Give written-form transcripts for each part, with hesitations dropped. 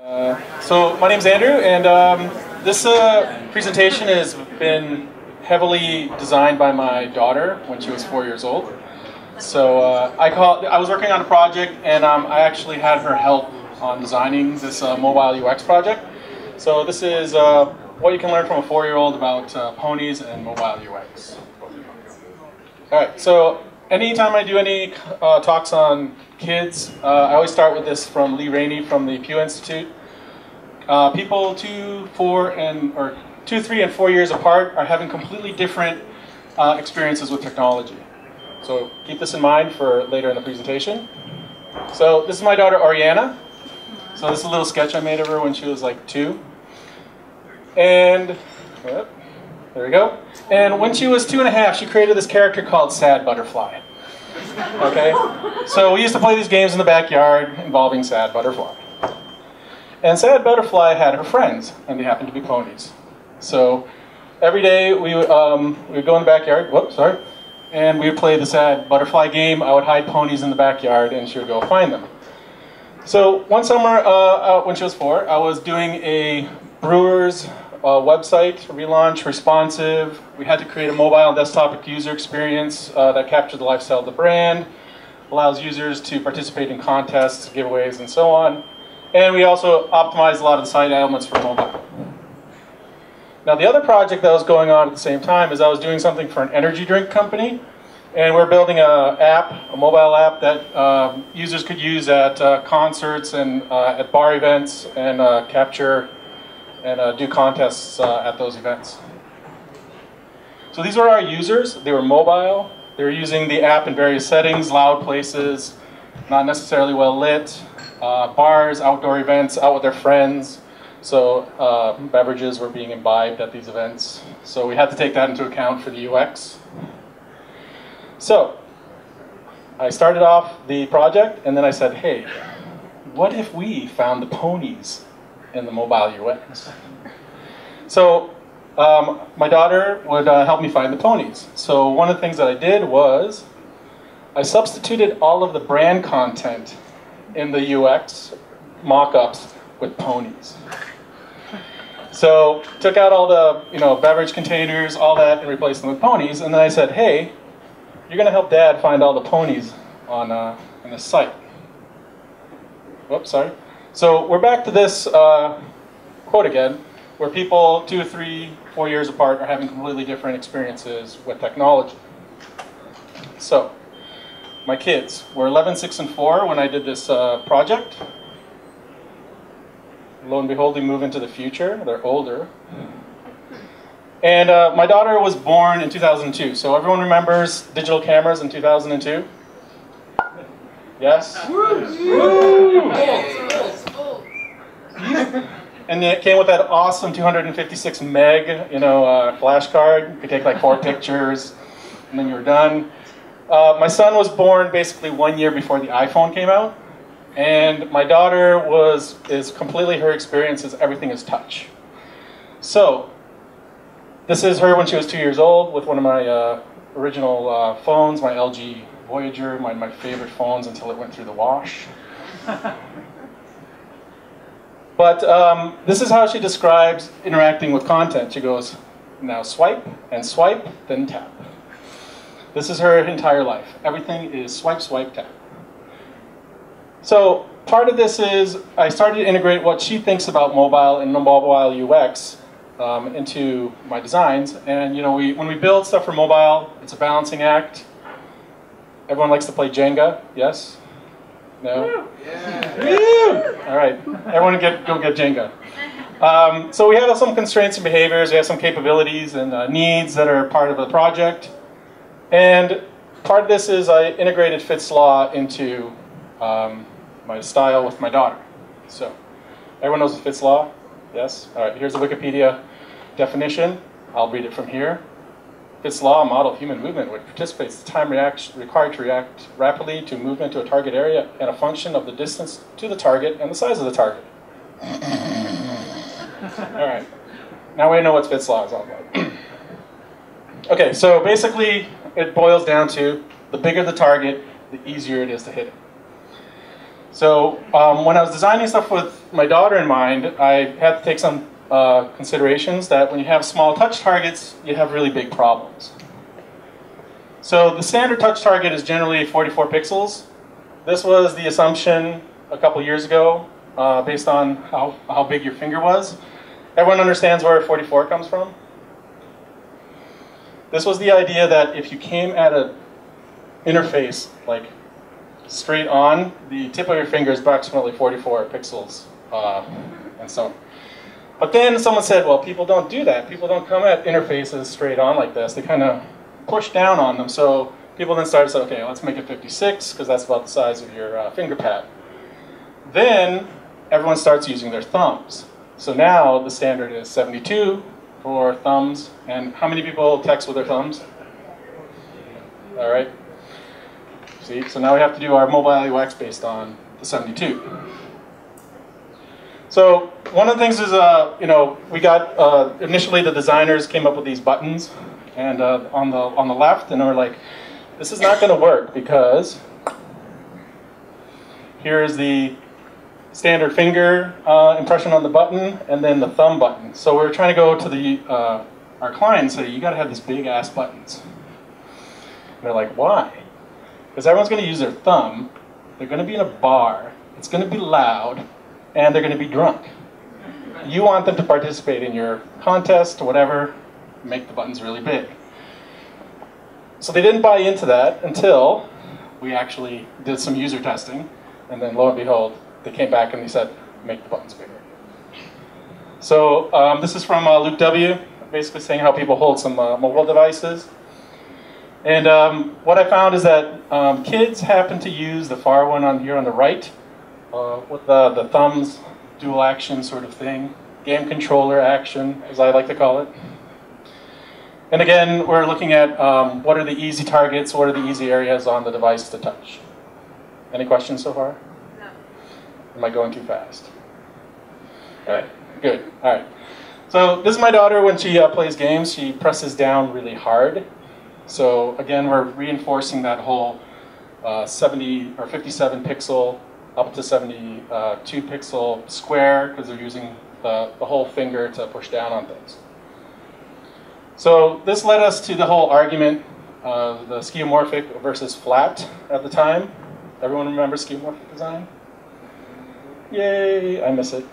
So my name's Andrew, and this presentation has been heavily designed by my daughter when she was 4 years old. So I was working on a project, and I actually had her help on designing this mobile UX project. So this is what you can learn from a 4-year-old about ponies and mobile UX. All right, so anytime I do any talks on kids, I always start with this from Lee Rainey from the Pew Institute. People 2, 3, and 4 years apart are having completely different experiences with technology. So keep this in mind for later in the presentation. So this is my daughter Oriana. So this is a little sketch I made of her when she was like 2. And there we go. And when she was 2.5, she created this character called Sad Butterfly. Okay? So we used to play these games in the backyard involving Sad Butterfly. And Sad Butterfly had her friends, and they happened to be ponies. So every day we would go in the backyard, and we would play the Sad Butterfly game. I would hide ponies in the backyard, and she would go find them. So one summer, when she was 4, I was doing a brewer's website relaunch, responsive. We had to create a mobile and desktop user experience that captured the lifestyle of the brand, allows users to participate in contests, giveaways, and so on. And we also optimized a lot of the site elements for mobile. Now the other project that was going on at the same time is I was doing something for an energy drink company, and we're building a mobile app that users could use at concerts and at bar events and capture and do contests at those events. So these were our users. They were mobile. They were using the app in various settings, loud places, not necessarily well lit, bars, outdoor events, out with their friends. So beverages were being imbibed at these events. So we had to take that into account for the UX. So I started off the project, and then I said, hey, what if we found the ponies in the mobile UX? So my daughter would help me find the ponies. So one of the things that I did was I substituted all of the brand content in the UX mock-ups with ponies. So took out all the beverage containers, all that, and replaced them with ponies. And then I said, hey, you're going to help Dad find all the ponies on this site. Whoops, sorry. So we're back to this quote again, where people 2, 3, 4 years apart are having completely different experiences with technology. So my kids were 11, 6, and 4 when I did this project. Lo and behold, we move into the future. They're older. And my daughter was born in 2002. So everyone remembers digital cameras in 2002? Yes? And it came with that awesome 256 meg, flash card. You could take like 4 pictures, and then you were done. My son was born basically 1 year before the iPhone came out. And my daughter is completely, her experience is everything is touch. So this is her when she was 2 years old with one of my original phones, my LG Voyager, one of my favorite phones until it went through the wash. But this is how she describes interacting with content. She goes, now swipe, then tap. This is her entire life. Everything is swipe, swipe, tap. So part of this is I started to integrate what she thinks about mobile and mobile UX into my designs. And when we build stuff for mobile, it's a balancing act. Everyone likes to play Jenga, yes? No? Yeah. Woo! All right, everyone go get Jenga. So we have some constraints and behaviors, we have some capabilities and needs that are part of the project. And part of this is I integrated Fitts Law into my style with my daughter. So everyone knows Fitts Law? Yes? All right, here's the Wikipedia definition. I'll read it from here. Fitts Law, a model of human movement which participates the time required to react rapidly to movement to a target area and a function of the distance to the target and the size of the target. All right, now we know what Fitts Law is all about. Okay, so basically it boils down to the bigger the target, the easier it is to hit it. So when I was designing stuff with my daughter in mind, I had to take some considerations that when you have small touch targets, you have really big problems. So the standard touch target is generally 44 pixels. This was the assumption a couple years ago based on how big your finger was. Everyone understands where 44 comes from? This was the idea that if you came at an interface like straight on, the tip of your finger is approximately 44 pixels and so on. But then someone said, well, people don't do that. People don't come at interfaces straight on like this. They kind of push down on them. So people then started to say, okay, let's make it 56, because that's about the size of your finger pad. Then everyone starts using their thumbs. So now the standard is 72 for thumbs. And how many people text with their thumbs? All right. See, so now we have to do our mobile UX based on the 72. So one of the things is, we got, initially the designers came up with these buttons and on the left, and we're like, this is not going to work because here's the standard finger impression on the button and then the thumb button. So we're trying to go to the our client and say, you got to have these big ass buttons. And they're like, why? Because everyone's going to use their thumb, they're going to be in a bar, it's going to be loud, and they're going to be drunk. You want them to participate in your contest or whatever, make the buttons really big. So they didn't buy into that until we actually did some user testing, and then lo and behold, they came back and they said, make the buttons bigger. So this is from Luke W., basically saying how people hold some mobile devices. And what I found is that kids happen to use the far one on here on the right, with the thumbs, dual action sort of thing, game controller action, as I like to call it. And again, we're looking at what are the easy targets, what are the easy areas on the device to touch. Any questions so far? No. Am I going too fast? All right, good, all right. So this is my daughter when she plays games, she presses down really hard. So again, we're reinforcing that whole 70 or 57 pixel up to 72 pixel square because they're using the whole finger to push down on things. So this led us to the whole argument of the skeuomorphic versus flat at the time. Everyone remember skeuomorphic design? Yay, I miss it.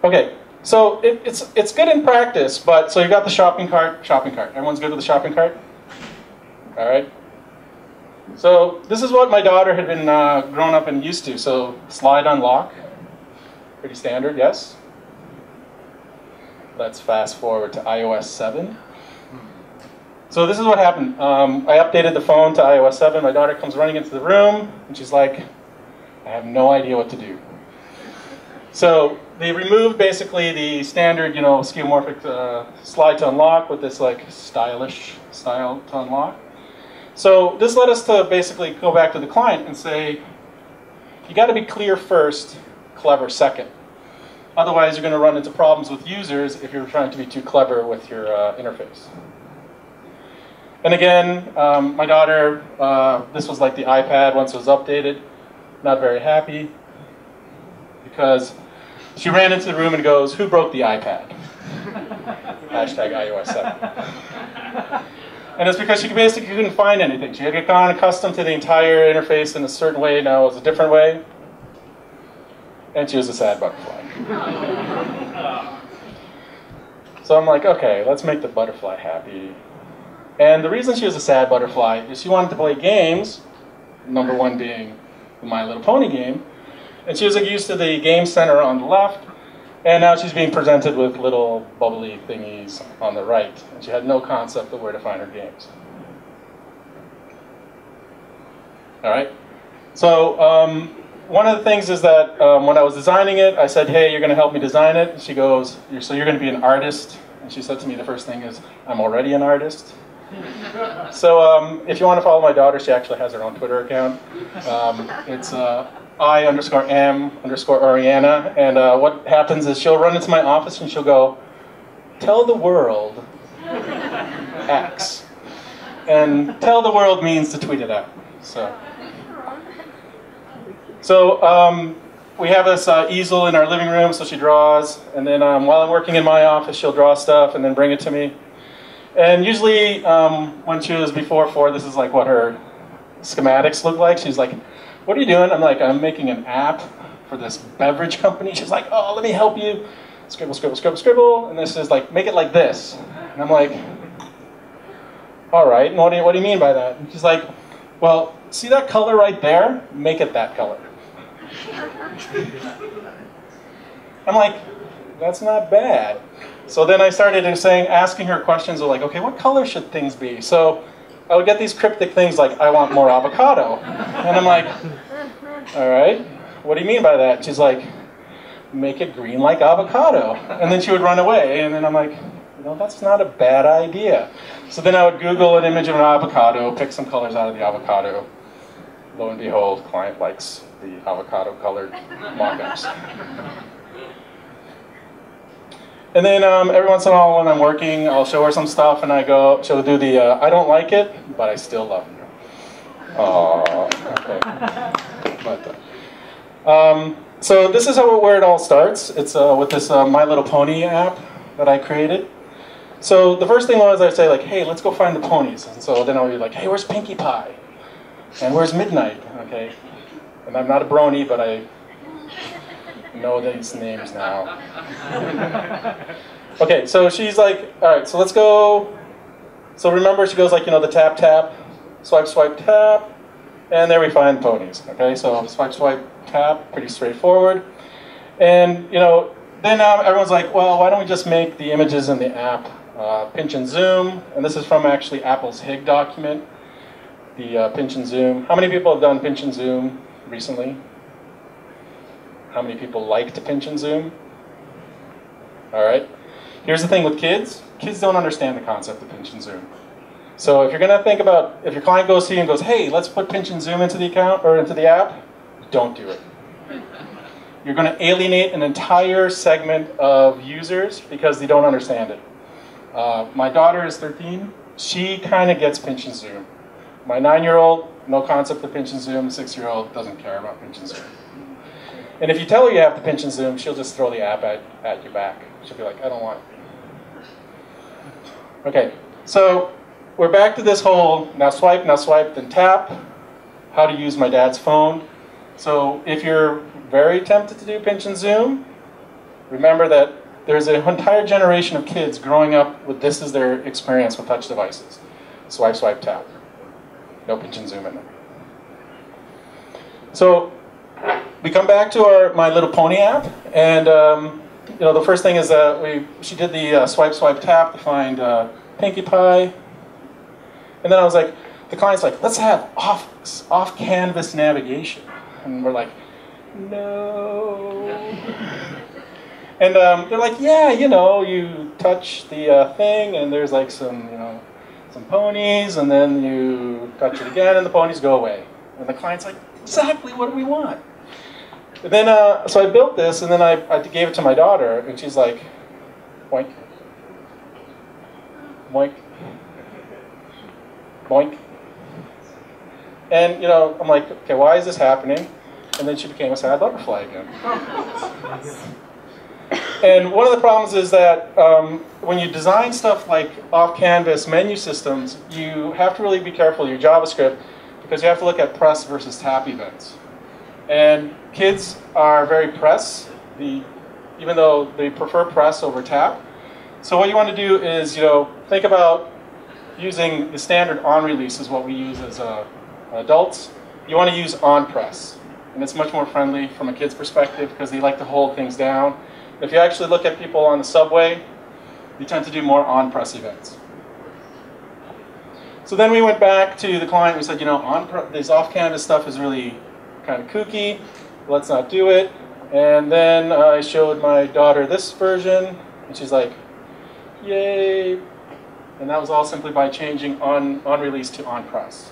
Okay, so it's good in practice, but so you got the shopping cart. Everyone's good with the shopping cart? All right. So this is what my daughter had been grown up and used to. So slide unlock, pretty standard, yes? Let's fast forward to iOS 7. So this is what happened. I updated the phone to iOS 7. My daughter comes running into the room, and she's like, I have no idea what to do. So they removed basically the standard, skeuomorphic slide to unlock with this like stylish style to unlock. So this led us to basically go back to the client and say, you got to be clear first, clever second. Otherwise, you're going to run into problems with users if you're trying to be too clever with your interface. And again, my daughter, this was like the iPad once it was updated, not very happy, because she ran into the room and goes, who broke the iPad? Hashtag iOS 7. And it's because she basically couldn't find anything. She had gotten accustomed to the entire interface in a certain way, now it was a different way. And she was a sad butterfly. So I'm like, okay, let's make the butterfly happy. And the reason she was a sad butterfly is she wanted to play games, number one being the My Little Pony game, and she was used to the game center on the left, and now she's being presented with little bubbly thingies on the right, and she had no concept of where to find her games. All right, so one of the things is that when I was designing it, I said, hey, you're going to help me design it. And she goes, so you're going to be an artist? And she said to me, the first thing is, I'm already an artist. So if you want to follow my daughter, she actually has her own Twitter account. It's I_am_Oriana. And what happens is she'll run into my office and she'll go, tell the world X. And tell the world means to tweet it out. So So we have this easel in our living room, so she draws, and then while I'm working in my office, she'll draw stuff and then bring it to me. And usually, when she was before 4, this is like what her schematics look like. She's like, "What are you doing?" I'm like, "I'm making an app for this beverage company." She's like, "Oh, let me help you." Scribble, scribble, scribble, scribble. And this is like, "Make it like this." And I'm like, "All right, and what do you mean by that?" And she's like, "Well, see that color right there? Make it that color." I'm like, "That's not bad." So then I started asking her questions of like, okay, what color should things be? So I would get these cryptic things like, "I want more avocado." And I'm like, "All right, what do you mean by that?" And she's like, "Make it green like avocado." And then she would run away. And then I'm like, that's not a bad idea. So then I would Google an image of an avocado, pick some colors out of the avocado. Lo and behold, client likes the avocado-colored mock-ups. And then every once in a while when I'm working, I'll show her some stuff and she'll do the, "I don't like it, but I still love you." Aww, okay. So this is where it all starts. It's with this My Little Pony app that I created. So the first thing was I'd say like, "Hey, let's go find the ponies." And so then I'll be like, "Hey, where's Pinkie Pie? And where's Midnight?" Okay. And I'm not a brony, but I know these names now. Okay, so she's like, "All right, so let's go." So remember, she goes like, the tap, tap, swipe, swipe, tap, and there we find ponies. Okay, so swipe, swipe, tap, pretty straightforward. And, then everyone's like, "Well, why don't we just make the images in the app pinch and zoom?" And this is from actually Apple's HIG document, the pinch and zoom. How many people have done pinch and zoom recently? How many people like to pinch and zoom? All right. Here's the thing with kids. Kids don't understand the concept of pinch and zoom. So if you're going to think about, if your client goes to you and goes, "Hey, let's put pinch and zoom into the account or into the app," don't do it. You're going to alienate an entire segment of users because they don't understand it. My daughter is 13. She kind of gets pinch and zoom. My 9-year-old, no concept of pinch and zoom. 6-year-old doesn't care about pinch and zoom. And if you tell her you have to pinch and zoom, she'll just throw the app at your back. She'll be like, "I don't want it." Okay, so we're back to this whole now swipe, then tap, how to use my dad's phone. So if you're very tempted to do pinch and zoom, remember that there's an entire generation of kids growing up with this as their experience with touch devices. Swipe, swipe, tap. No pinch and zoom in them. So we come back to our My Little Pony app, and the first thing is that she did the swipe, swipe, tap to find Pinkie Pie, and then I was like, the client's like, "Let's have off-canvas navigation," and we're like, "No." And they're like, "Yeah, you touch the thing, and there's like some ponies, and then you touch it again, and the ponies go away." And the client's like, "Exactly, what do we want?" And then, so I built this, and then I gave it to my daughter, and she's like, "Boink, boink, boink." And, I'm like, "Okay, why is this happening?" And then she became a sad butterfly again. And one of the problems is that when you design stuff like off-canvas menu systems, you have to really be careful, your JavaScript, because you have to look at press versus tap events. And kids are very press, even though they prefer press over tap. So what you want to do is, think about using the standard on release is what we use as adults. You want to use on press. And it's much more friendly from a kid's perspective because they like to hold things down. If you actually look at people on the subway, they tend to do more on press events. So then we went back to the client. We said, this off-canvas stuff is really kind of kooky. Let's not do it. And then I showed my daughter this version, and she's like, "Yay!" And that was all simply by changing on release to on press.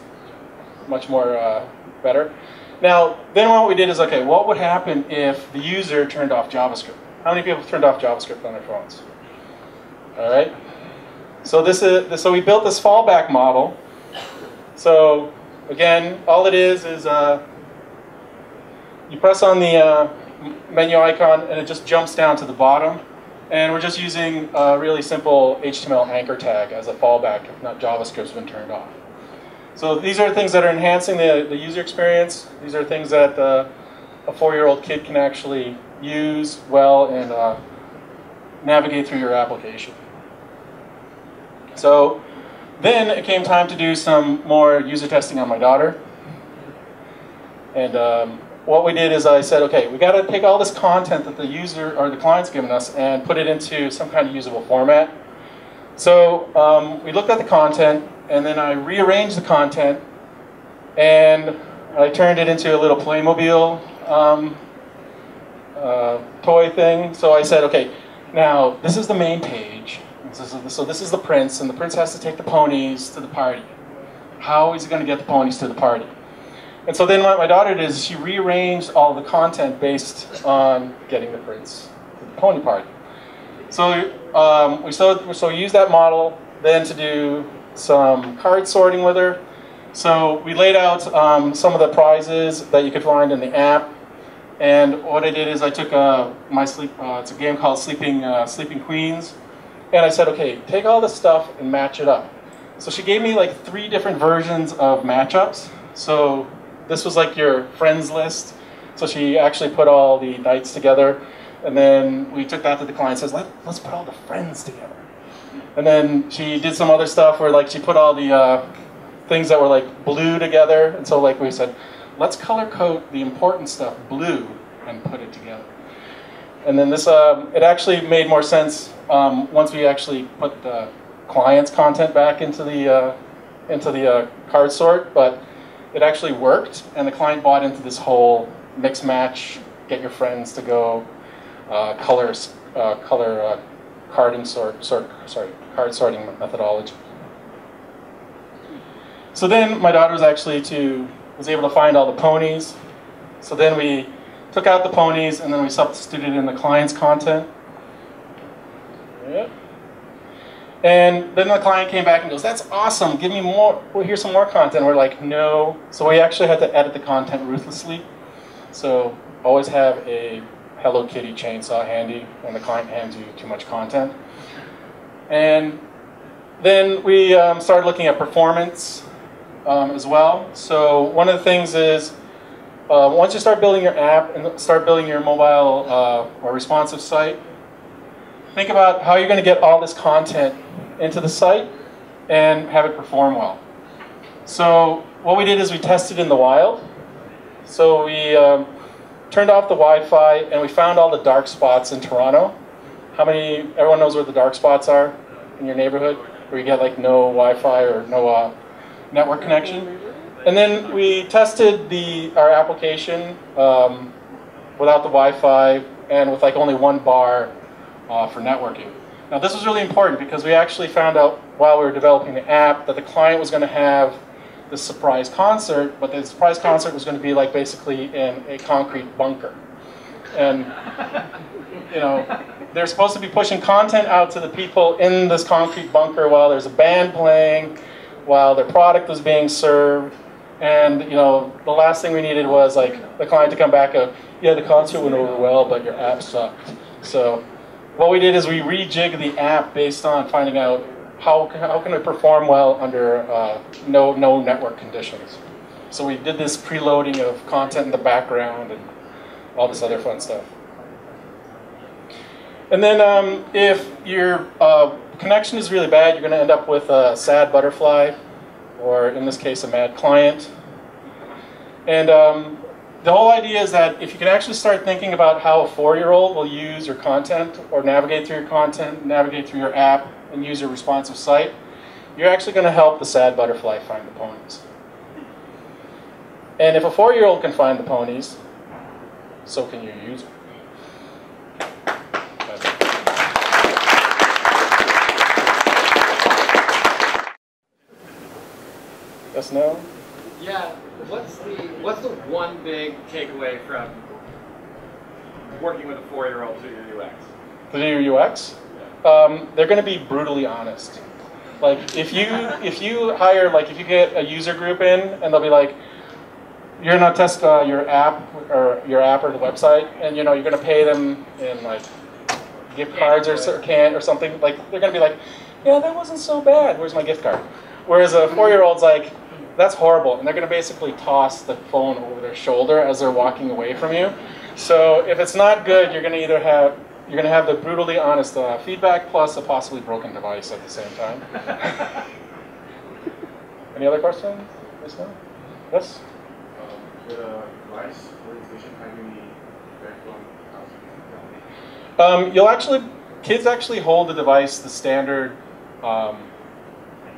Much more better. Now, then what we did is, okay, what would happen if the user turned off JavaScript? How many people have turned off JavaScript on their phones? All right. So so we built this fallback model. So again, all it is you press on the menu icon and it just jumps down to the bottom. And we're just using a really simple HTML anchor tag as a fallback if not JavaScript's been turned off. So these are things that are enhancing the user experience. These are things that a 4-year-old kid can actually use well and navigate through your application. So then it came time to do some more user testing on my daughter. And what we did is I said, okay, we got to take all this content that the user or the client's given us and put it into some kind of usable format. So we looked at the content, and then I rearranged the content, and I turned it into a little Playmobil toy thing. So I said, okay, now this is the main page. So this is the prince, and the prince has to take the ponies to the party. How is he going to get the ponies to the party? And so then what my daughter did is she rearranged all the content based on getting the prince to the pony party. So we used that model then to do some card sorting with her. So we laid out some of the prizes that you could find in the app. And what I did is I took it's a game called Sleeping Queens. And I said, okay, take all this stuff and match it up. So she gave me like 3 different versions of matchups. So this was like your friends list. So she actually put all the knights together. And then we took that to the client and says, let's put all the friends together. And then she did some other stuff where like she put all the things that were like blue together. And so like we said, let's color code the important stuff blue and put it together. And then this, it actually made more sense once we actually put the client's content back into the card sort. But it actually worked, and the client bought into this whole mix match, get your friends to go, card sorting methodology. So then my daughter was able to find all the ponies. So then we took out the ponies, and then we substituted in the client's content. Yeah. And then the client came back and goes, that's awesome, give me more, well, here's some more content. We're like, no. So we actually had to edit the content ruthlessly. So always have a Hello Kitty chainsaw handy when the client hands you too much content. And then we started looking at performance as well. So one of the things is, once you start building your app and start building your mobile or responsive site, think about how you're going to get all this content into the site and have it perform well. So what we did is we tested in the wild. So we turned off the Wi-Fi and we found all the dark spots in Toronto. Everyone knows where the dark spots are in your neighborhood, where you get like no Wi-Fi or no network connection. And then we tested our application without the Wi-Fi and with like only 1 bar for networking. Now this was really important because we actually found out while we were developing the app that the client was going to have this surprise concert, but the surprise concert was going to be like basically in a concrete bunker. And they're supposed to be pushing content out to the people in this concrete bunker while there's a band playing, while their product was being served. And the last thing we needed was like the client to come back and, yeah, the concert went over well, but your app sucked. So what we did is we rejigged the app based on finding out how can it perform well under no network conditions. So we did this preloading of content in the background and all this other fun stuff. And then if your connection is really bad, you're going to end up with a sad butterfly, or in this case, a mad client. And the whole idea is that if you can actually start thinking about how a 4-year-old will use your content, or navigate through your content, navigate through your app, and use your responsive site, you're actually going to help the sad butterfly find the ponies. And if a 4-year-old can find the ponies, so can your user. Yes, no? Yeah, what's the one big takeaway from working with a 4-year-old to your UX? To do your UX? They're going to be brutally honest. Like if you hire, like if you get a user group in and they'll be like, you're gonna test your app or the website, and you're gonna pay them in like gift cards or something. Like they're gonna be like, yeah, that wasn't so bad. Where's my gift card? Whereas a 4-year-old's like, that's horrible, and they're gonna basically toss the phone over their shoulder as they're walking away from you. So if it's not good, you're gonna have the brutally honest feedback plus a possibly broken device at the same time. Any other questions? Yes? No? Yes? The device orientation, how do you kids actually hold the device the standard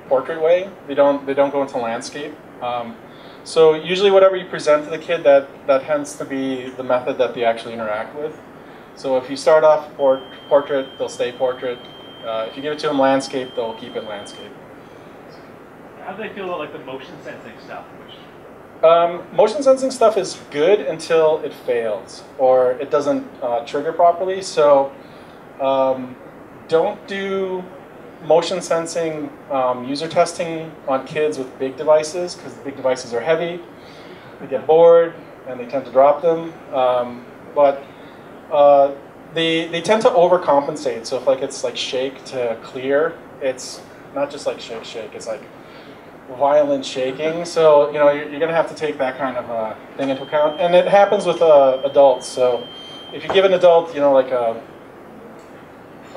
portrait way. They don't go into landscape. So usually whatever you present to the kid, that tends to be the method that they actually interact with. So if you start off portrait, they'll stay portrait. If you give it to them landscape, they'll keep it landscape. How do they feel about like the motion sensing stuff? Motion sensing stuff is good until it fails or it doesn't trigger properly. So don't do motion sensing user testing on kids with big devices, because big devices are heavy, they get bored, and they tend to drop them. They tend to overcompensate. So if it's like shake to clear, it's not just like shake, it's like violent shaking. So you're going to have to take that kind of thing into account. And it happens with adults. So if you give an adult like a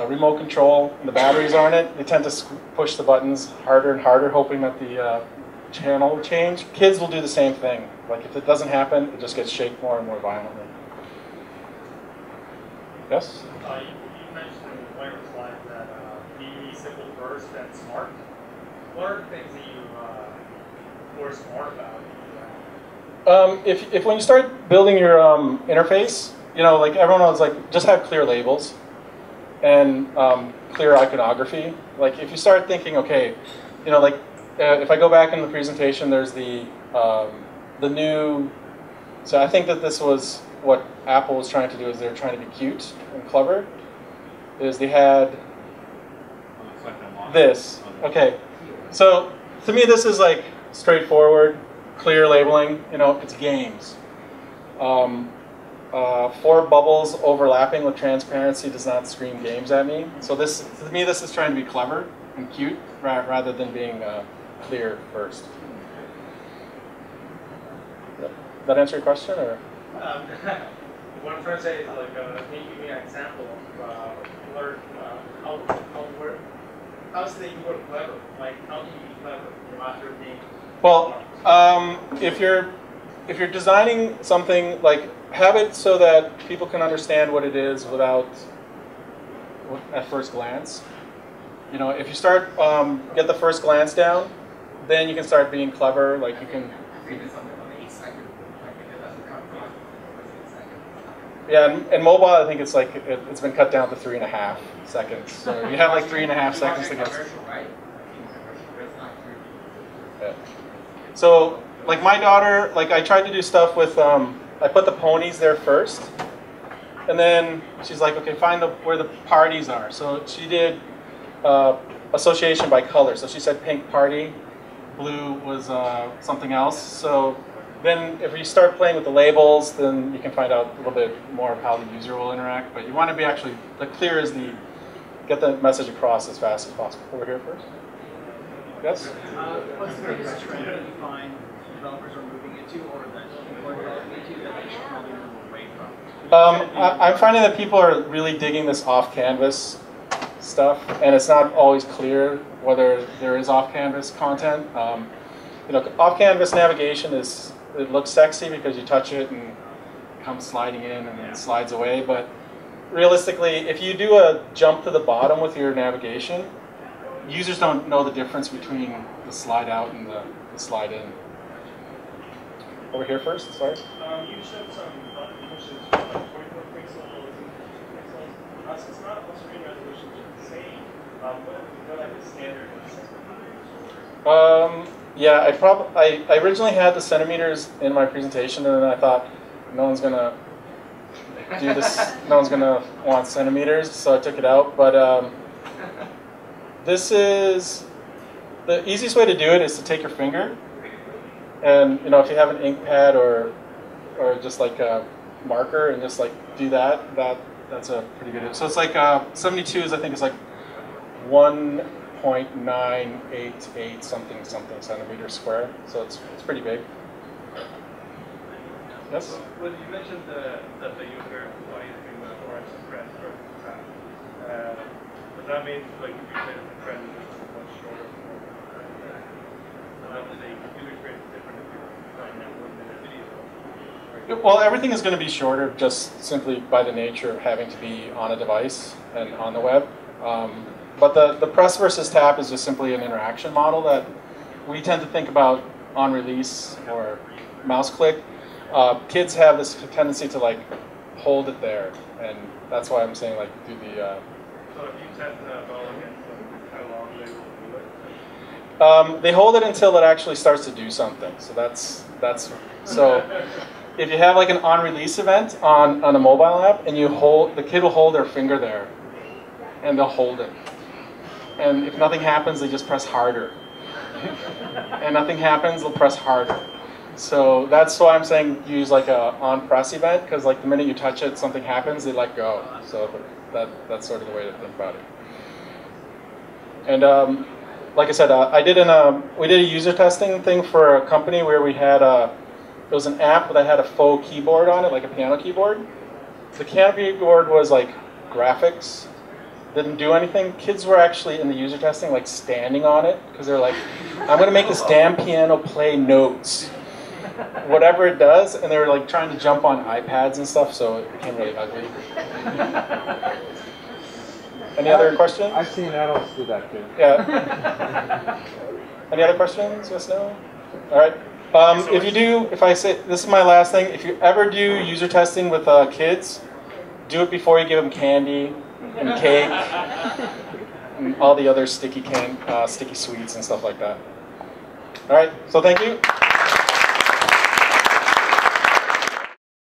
remote control and the batteries aren't it, they tend to push the buttons harder and harder, hoping that the channel will change. Kids will do the same thing. Like if it doesn't happen, it just gets shaken more and more violently. Yes? You mentioned in the player slide that be simple first and smart. What are the things that you were smart about? If when you start building your interface, like everyone else, like just have clear labels and clear iconography. Like if you start thinking, okay, if I go back in the presentation, there's the new. So I think that this was what Apple was trying to do. Is they're trying to be cute and clever. Is they had this. Okay, so to me this is like straightforward, clear labeling. It's games. 4 bubbles overlapping with transparency does not scream games at me. So to me, this is trying to be clever and cute rather than being clear first. That answer your question, or? What I'm trying to say is like, can you give me an example of how to say you were clever? Like, how do you be clever after being? Well, if you're designing something, like have it so that people can understand what it is without at first glance. If you start get the first glance down, then you can start being clever. Like you can. Yeah, and mobile, I think it's like it's been cut down to 3.5 seconds. So you have like 3.5 seconds to get. Yeah. So like my daughter, like I tried to do stuff with I put the ponies there first, and then she's like, okay, find where the parties are. So she did association by color. So she said pink party, blue was something else. So then if you start playing with the labels, then you can find out a little bit more of how the user will interact. But you want to be actually, the clear is get the message across as fast as possible. Over here first. Yes? What's the biggest trend that you find developers are moving into, or that people are developing into, that they should probably move away from? I'm finding that people are really digging this off-canvas stuff, and it's not always clear whether there is off-canvas content. Off-canvas navigation it looks sexy because you touch it and it comes sliding in and then it slides away. But realistically, if you do a jump to the bottom with your navigation, users don't know the difference between the slide out and the slide in. Over here first, sorry. You showed some button pushes for like 24 pixels and 50 pixels. Since not all screen resolutions are the same, what like the standard is? Yeah, I originally had the centimeters in my presentation, and then I thought no one's gonna do this. No one's gonna want centimeters, so I took it out. But this is the easiest way to do it is to take your finger And you know, if you have an ink pad or just like a marker and just like do that's a pretty good. So it's like 72 is I think is like 1.988 something centimeters square. So it's pretty big. Yes. Well, you mentioned that the user wanting to bring the orange press or track. But that means like if you say that the trend is much shorter. The user experience is different if you're playing that 1 minute video. Well, everything is going to be shorter just simply by the nature of having to be on a device and on the web. But the press versus tap is just simply an interaction model that we tend to think about on release or mouse click. Kids have this tendency to like hold it there, and that's why I'm saying like do the. So if you test that ball against them, how long they will do it? They hold it until it actually starts to do something. So that's so. If you have like an on-release event on a mobile app, and the kid will hold their finger there, and they'll hold it. And if nothing happens, they just press harder. And nothing happens, they'll press harder. So that's why I'm saying use like a on-press event, because like the minute you touch it, something happens, they let go. So that's sort of the way to think about it. And like I said, we did a user testing thing for a company where we had it was an app that had a faux keyboard on it, like a piano keyboard. The piano keyboard was like graphics, didn't do anything. Kids were actually in the user testing like standing on it because they're like, I'm going to make this damn piano play notes, whatever it does, and they were like trying to jump on iPads and stuff, so it became really ugly. Any other questions? I've seen adults do that too. Yeah. Any other questions? Yes, no? All right. If I say, this is my last thing, if you ever do user testing with kids, do it before you give them candy and cake and all the other sticky sweets and stuff like that. All right, so thank you.